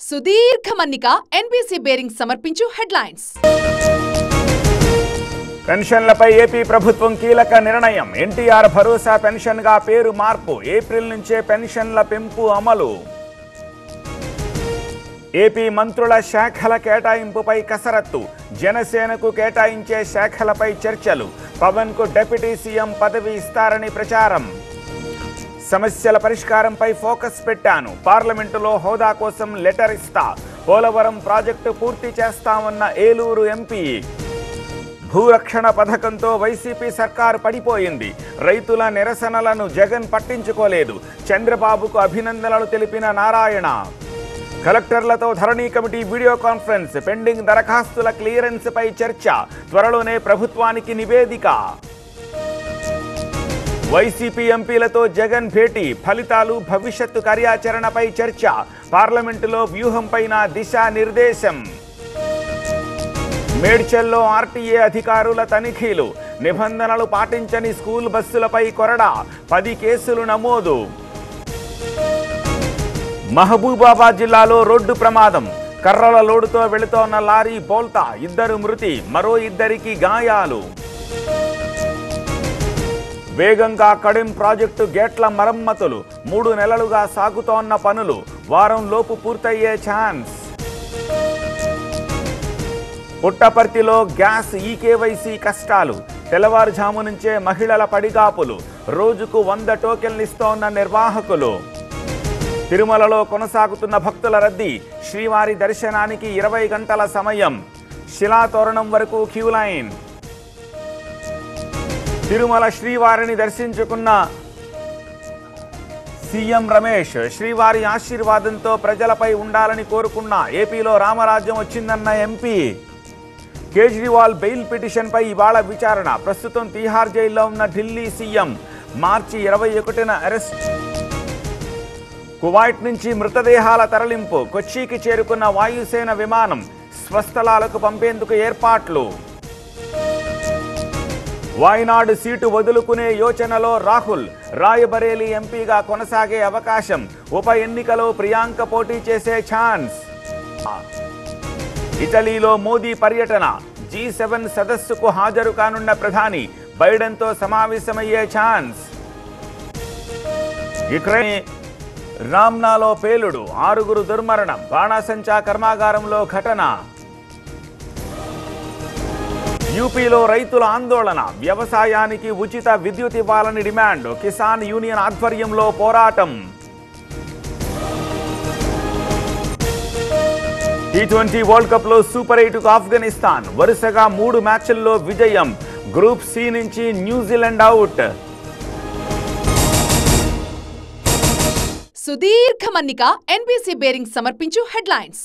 సుదీర్ఘ మన్నిక NBC bearing సమర్పించు హెడ్లైన్స్. పెన్షన్లపై ఏపీ ప్రభుత్వం కీలక నిర్ణయం. ఎన్టీఆర్ భరోసా పెన్షన్గా పేరు మార్పు. ఏప్రిల్ నుంచే పెన్షన్ల పెంపు అమలు. ఏపీ మంత్రుల శాఖల కేటాయింపుపై కసరత్తు. జనసేనకు కేటాయించే శాఖలపై చర్చలు. పవన్కు డిప్యూటీ సీఎం పదవి ఇస్తారని ప్రచారం. సమస్యల పరిష్కారంపై ఫోకస్ పెట్టాను. పార్లమెంటులో హోదా కోసం లెటర్ ఇస్తా. పోలవరం ప్రాజెక్టు పూర్తి చేస్తామన్న ఏలూరు ఎంపీ. భూరక్షణ పథకంతో వైసీపీ సర్కారు పడిపోయింది. రైతుల నిరసనలను జగన్ పట్టించుకోలేదు. చంద్రబాబుకు అభినందనలు తెలిపిన నారాయణ. కలెక్టర్లతో ధరణి కమిటీ వీడియో కాన్ఫరెన్స్. పెండింగ్ దరఖాస్తుల క్లియరెన్స్ పై చర్చ. త్వరలోనే ప్రభుత్వానికి నివేదిక. వైసీపీ ఎంపీలతో జగన్ భేటీ. ఫలితాలు, భవిష్యత్తు కార్యాచరణపై చర్చ. పార్లమెంటులో వ్యూహంపైన దిశానిర్దేశం. మేడ్చల్లో ఆర్టీఏ అధికారుల తనిఖీలు. నిబంధనలు పాటించని స్కూల్ బస్సులపై కొరడా. 10 కేసులు నమోదు. మహబూబాబాద్ జిల్లాలో రోడ్డు ప్రమాదం. కర్రల లోడుతో వెళుతోన్న లారీ బోల్తా. 2 మృతి, మరో 2కి గాయాలు. వేగంగా కడెం ప్రాజెక్టు గేట్ల మరమ్మతులు. 3 నెలలుగా సాగుతోన్న పనులు వారం లోపు పూర్తయ్యే ఛాన్స్. పుట్టపర్తిలో గ్యాస్ ఈకేవైసీ కష్టాలు. తెల్లవారుజాము నుంచే మహిళల పడిగాపులు. రోజుకు 100 టోకెన్లు ఇస్తోన్న నిర్వాహకులు. తిరుమలలో కొనసాగుతున్న భక్తుల రద్దీ. శ్రీవారి దర్శనానికి 20 గంటల సమయం. శిలాతోరణం వరకు క్యూ లైన్. తిరుమల శ్రీవారిని దర్శించుకున్న సీఎం రమేష్. శ్రీవారి ఆశీర్వాదంతో ప్రజలపై ఉండాలని కోరుకున్న. ఏపీలో రామరాజ్యం వచ్చిందన్న ఎంపీ. కేజ్రీవాల్ బెయిల్ పిటిషన్పై ఇవాళ విచారణ. ప్రస్తుతం తీహార్ జైల్లో ఉన్న ఢిల్లీ సీఎం మార్చి 21న అరెస్ట్. కువైట్ నుంచి మృతదేహాల తరలింపు. కొచ్చికి చేరుకున్న వాయుసేన విమానం. స్వస్థలాలకు పంపేందుకు ఏర్పాట్లు. వాయనాడు సీటు వదులుకునే యోచనలో రాహుల్. రాయబరేలీ ఎంపీగా కొనసాగే అవకాశం. ఉప ఎన్నికలో ప్రియాంక పోటీ చేసే ఛాన్స్. ఇటలీలో మోదీ పర్యటన. G7 సదస్సుకు హాజరు కానున్న ప్రధాని. బైడెన్తో సమావేశమయ్యే ఛాన్స్. యుక్రెయిన్ రామ్నాలో పేలుడు. 6 దుర్మరణం. బాణాసంచా కర్మాగారంలో ఘటన. యూపీలో రైతుల ఆందోళన. వ్యవసాయానికి ఉచిత విద్యుత్ ఇవ్వాలని డిమాండ్. కిసాన్ యూనియన్ ఆధ్వర్యంలో పోరాటం. T20 వరల్డ్ కప్ లో సూపర్ 8కు ఆఫ్ఘనిస్తాన్. వరుసగా 3 మ్యాచ్ల్లో విజయం. గ్రూప్ సి నుంచి న్యూజిలాండ్ అవుట్. సుదీర్ఘ మన్నిక ఎన్బీసీ బేరింగ్ సమర్పించు హెడ్లైన్స్.